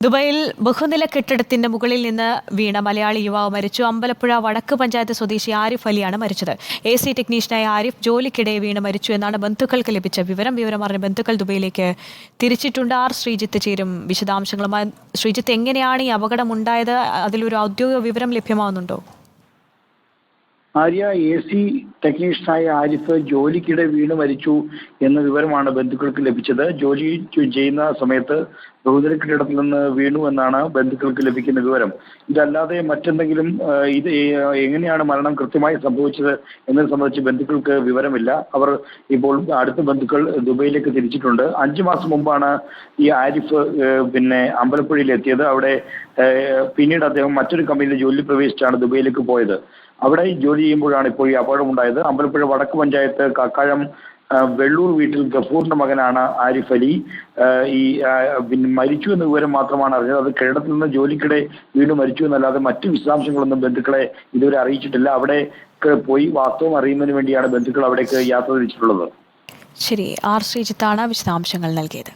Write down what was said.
ദുബായിൽ ബഹുനില കെട്ടിടത്തിന്റെ മുകളിൽ നിന്ന് വീണ മലയാളി യുവാവ് മരിച്ചു. അമ്പലപ്പുഴ വടക്ക് പഞ്ചായത്ത് സ്വദേശി ആരിഫ് അലിയാണ് മരിച്ചത്. AC ടെക്നീഷ്യനായ ആരിഫ് ജോലിക്കിടെ വീണ് മരിച്ചു എന്നാണ് ബന്ധുക്കൾക്ക് ലഭിച്ച വിവരം. വിവരമറിഞ്ഞ ബന്ധുക്കൾ ദുബൈയിലേക്ക് തിരിച്ചിട്ടുണ്ട്. ശ്രീജിത്ത് ചേരും വിശദാംശങ്ങളുമായി. ശ്രീജിത്ത്, എങ്ങനെയാണ് ഈ അപകടം ഉണ്ടായത്? അതിലൊരു ഔദ്യോഗിക വിവരം ലഭ്യമാവുന്നുണ്ടോ? ആര്യ, AC ടെക്നീഷ്യനായ ആരിഫ് ജോലിക്കിടെ വീണ് മരിച്ചു എന്ന വിവരമാണ് ബന്ധുക്കൾക്ക് ലഭിച്ചത്. ജോലി ചെയ്യുന്ന സമയത്ത് ബഹുനില കെട്ടിടത്തിൽ നിന്ന് വീണു എന്നാണ് ബന്ധുക്കൾക്ക് ലഭിക്കുന്ന വിവരം. ഇതല്ലാതെ മറ്റെന്തെങ്കിലും ഇത് എങ്ങനെയാണ് മരണം കൃത്യമായി സംഭവിച്ചത് എന്നത് സംബന്ധിച്ച് ബന്ധുക്കൾക്ക് വിവരമില്ല. അവർ ഇപ്പോൾ അടുത്ത ബന്ധുക്കൾ ദുബൈയിലേക്ക് തിരിച്ചിട്ടുണ്ട്. 5 മാസം മുമ്പാണ് ഈ ആരിഫ് അമ്പലപ്പുഴയിൽ എത്തിയത്. അവിടെ പിന്നീട് അദ്ദേഹം മറ്റൊരു കമ്പനിയിൽ ജോലി പ്രവേശിച്ചാണ് ദുബൈയിലേക്ക് പോയത്. അവിടെ ജോലി ചെയ്യുമ്പോഴാണ് ഇപ്പോൾ ഈ അപകടമുണ്ടായത്. അമ്പലപ്പുഴ വടക്ക് പഞ്ചായത്ത് കക്കാഴം വെള്ളൂർ വീട്ടിൽ ഗഫൂറിന്റെ മകനാണ് ആരിഫ് അലി. മരിച്ചു എന്ന വിവരം മാത്രമാണ് അറിഞ്ഞത്. അത് കെട്ടിടത്തിൽ നിന്ന് ജോലിക്കിടെ വീണ്ടും മരിച്ചു എന്നല്ലാതെ മറ്റു വിശദാംശങ്ങളൊന്നും ബന്ധുക്കളെ ഇതുവരെ അറിയിച്ചിട്ടില്ല. അവിടെ പോയി വാസ്തവം അറിയുന്നതിന് വേണ്ടിയാണ് ബന്ധുക്കൾ അവിടേക്ക് യാത്ര തിരിച്ചിട്ടുള്ളത്. ശരി, ശ്രീജിത്താണ് വിശദാംശങ്ങൾ നൽകിയത്.